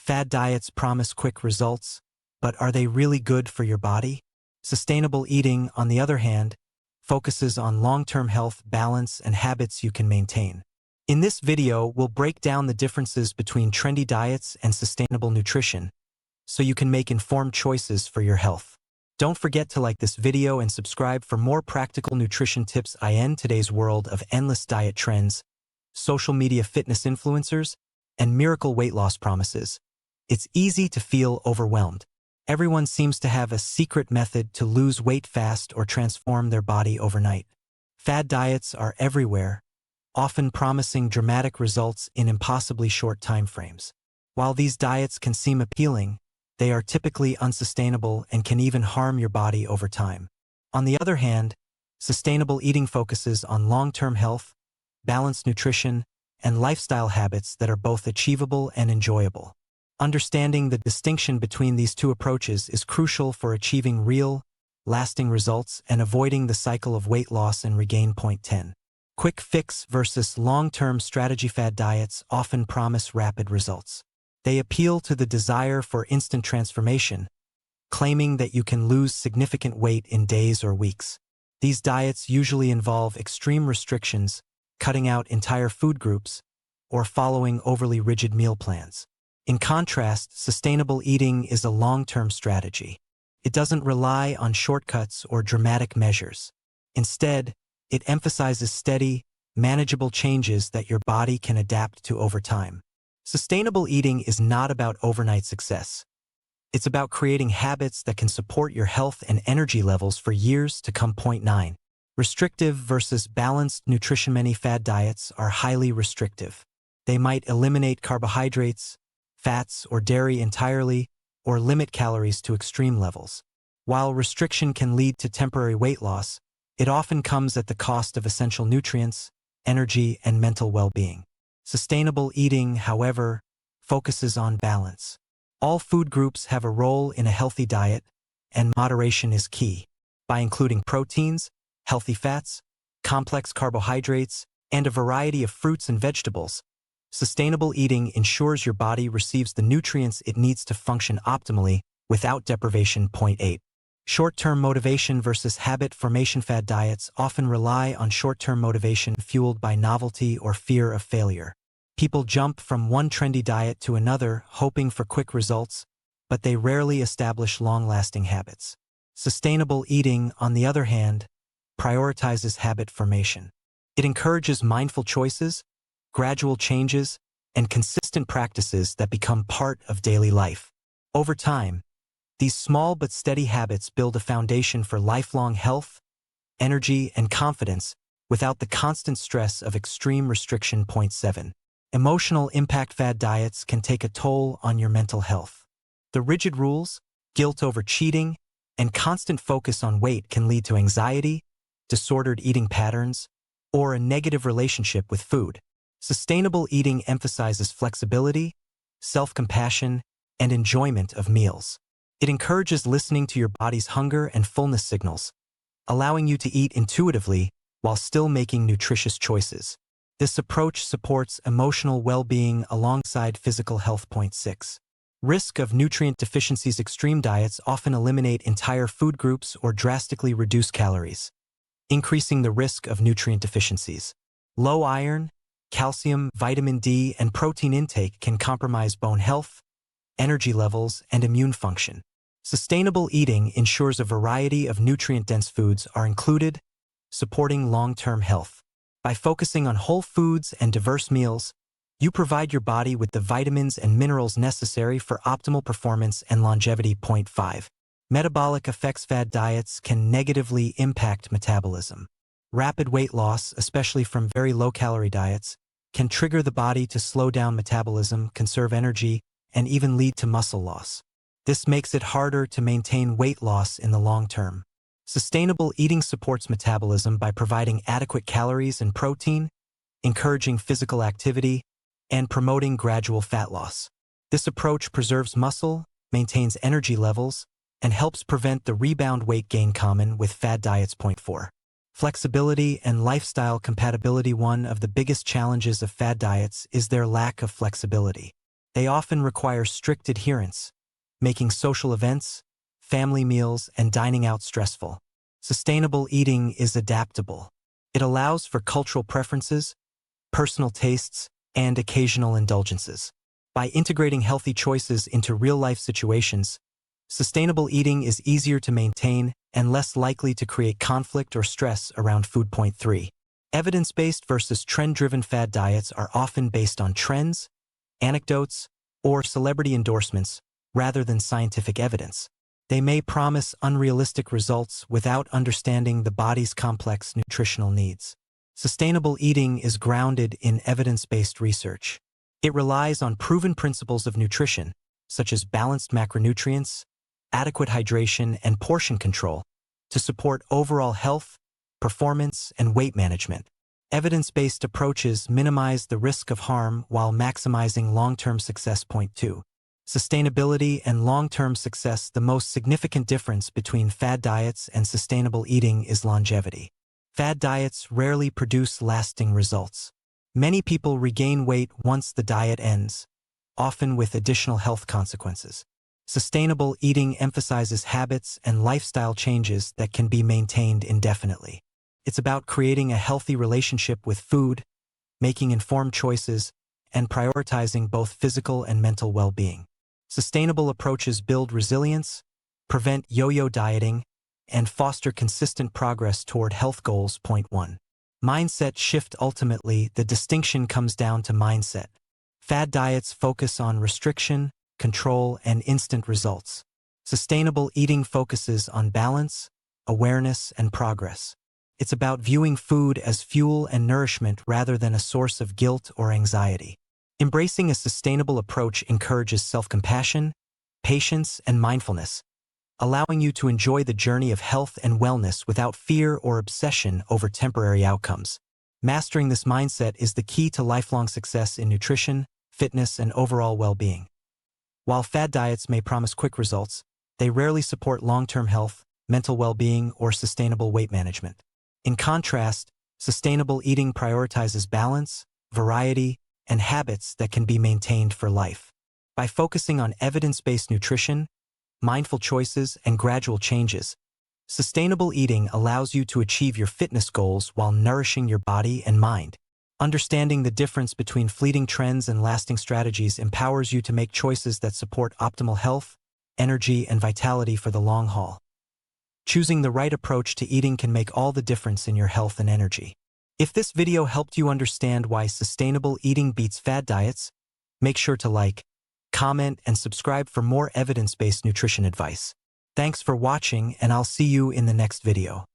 Fad diets promise quick results, but are they really good for your body? Sustainable eating, on the other hand, focuses on long-term health, balance, and habits you can maintain. In this video, we'll break down the differences between trendy diets and sustainable nutrition, so you can make informed choices for your health. Don't forget to like this video and subscribe for more practical nutrition tips in today's world of endless diet trends, social media fitness influencers, and miracle weight loss promises. It's easy to feel overwhelmed. Everyone seems to have a secret method to lose weight fast or transform their body overnight. Fad diets are everywhere, often promising dramatic results in impossibly short time frames. While these diets can seem appealing, they are typically unsustainable and can even harm your body over time. On the other hand, sustainable eating focuses on long-term health, balanced nutrition, and lifestyle habits that are both achievable and enjoyable. Understanding the distinction between these two approaches is crucial for achieving real, lasting results and avoiding the cycle of weight loss and regain. Point 10. Quick fix versus long-term strategy. Fad diets often promise rapid results. They appeal to the desire for instant transformation, claiming that you can lose significant weight in days or weeks. These diets usually involve extreme restrictions, cutting out entire food groups, or following overly rigid meal plans. In contrast, sustainable eating is a long-term strategy. It doesn't rely on shortcuts or dramatic measures. Instead, it emphasizes steady, manageable changes that your body can adapt to over time. Sustainable eating is not about overnight success. It's about creating habits that can support your health and energy levels for years to come. Point 9. Restrictive versus balanced nutrition. Many fad diets are highly restrictive. They might eliminate carbohydrates, fats, or dairy entirely, or limit calories to extreme levels. While restriction can lead to temporary weight loss, it often comes at the cost of essential nutrients, energy, and mental well-being. Sustainable eating, however, focuses on balance. All food groups have a role in a healthy diet, and moderation is key. By including proteins, healthy fats, complex carbohydrates, and a variety of fruits and vegetables, sustainable eating ensures your body receives the nutrients it needs to function optimally without deprivation. Point 8. Short-term motivation versus habit formation. Fad diets often rely on short-term motivation fueled by novelty or fear of failure. People jump from one trendy diet to another, hoping for quick results, but they rarely establish long-lasting habits. Sustainable eating, on the other hand, prioritizes habit formation. It encourages mindful choices, gradual changes, and consistent practices that become part of daily life. Over time, these small but steady habits build a foundation for lifelong health, energy, and confidence without the constant stress of extreme restriction. Point 7. Emotional impact. Fad diets can take a toll on your mental health. The rigid rules, guilt over cheating, and constant focus on weight can lead to anxiety, disordered eating patterns, or a negative relationship with food. Sustainable eating emphasizes flexibility, self-compassion, and enjoyment of meals. It encourages listening to your body's hunger and fullness signals, allowing you to eat intuitively while still making nutritious choices. This approach supports emotional well-being alongside physical health. Point 6. Risk of nutrient deficiencies. Extreme diets often eliminate entire food groups or drastically reduce calories, increasing the risk of nutrient deficiencies. Low iron, calcium, vitamin D, and protein intake can compromise bone health, energy levels, and immune function. Sustainable eating ensures a variety of nutrient-dense foods are included, supporting long-term health. By focusing on whole foods and diverse meals, you provide your body with the vitamins and minerals necessary for optimal performance and longevity. Point 5. Metabolic effects. Fad diets can negatively impact metabolism. Rapid weight loss, especially from very low-calorie diets, can trigger the body to slow down metabolism, conserve energy, and even lead to muscle loss. This makes it harder to maintain weight loss in the long term. Sustainable eating supports metabolism by providing adequate calories and protein, encouraging physical activity, and promoting gradual fat loss. This approach preserves muscle, maintains energy levels, and helps prevent the rebound weight gain common with fad diets. Point 4. Flexibility and lifestyle compatibility. One of the biggest challenges of fad diets is their lack of flexibility. They often require strict adherence, making social events, family meals, and dining out stressful. Sustainable eating is adaptable. It allows for cultural preferences, personal tastes, and occasional indulgences. By integrating healthy choices into real-life situations, sustainable eating is easier to maintain and less likely to create conflict or stress around food. Point 3. Evidence-based versus trend-driven fad diets are often based on trends, anecdotes, or celebrity endorsements rather than scientific evidence. They may promise unrealistic results without understanding the body's complex nutritional needs. Sustainable eating is grounded in evidence-based research. It relies on proven principles of nutrition, such as balanced macronutrients, adequate hydration, and portion control, to support overall health, performance, and weight management. Evidence-based approaches minimize the risk of harm while maximizing long-term success. Point 2. Sustainability and long-term success. The most significant difference between fad diets and sustainable eating is longevity. Fad diets rarely produce lasting results. Many people regain weight once the diet ends, often with additional health consequences. Sustainable eating emphasizes habits and lifestyle changes that can be maintained indefinitely. It's about creating a healthy relationship with food, making informed choices, and prioritizing both physical and mental well-being. Sustainable approaches build resilience, prevent yo-yo dieting, and foster consistent progress toward health goals. Point 1. Mindset shift. Ultimately, the distinction comes down to mindset. Fad diets focus on restriction, control, and instant results. Sustainable eating focuses on balance, awareness, and progress. It's about viewing food as fuel and nourishment rather than a source of guilt or anxiety. Embracing a sustainable approach encourages self-compassion, patience, and mindfulness, allowing you to enjoy the journey of health and wellness without fear or obsession over temporary outcomes. Mastering this mindset is the key to lifelong success in nutrition, fitness, and overall well-being. While fad diets may promise quick results, they rarely support long-term health, mental well-being, or sustainable weight management. In contrast, sustainable eating prioritizes balance, variety, and habits that can be maintained for life. By focusing on evidence-based nutrition, mindful choices, and gradual changes, sustainable eating allows you to achieve your fitness goals while nourishing your body and mind. Understanding the difference between fleeting trends and lasting strategies empowers you to make choices that support optimal health, energy, and vitality for the long haul. Choosing the right approach to eating can make all the difference in your health and energy. If this video helped you understand why sustainable eating beats fad diets, make sure to like, comment, and subscribe for more evidence-based nutrition advice. Thanks for watching, and I'll see you in the next video.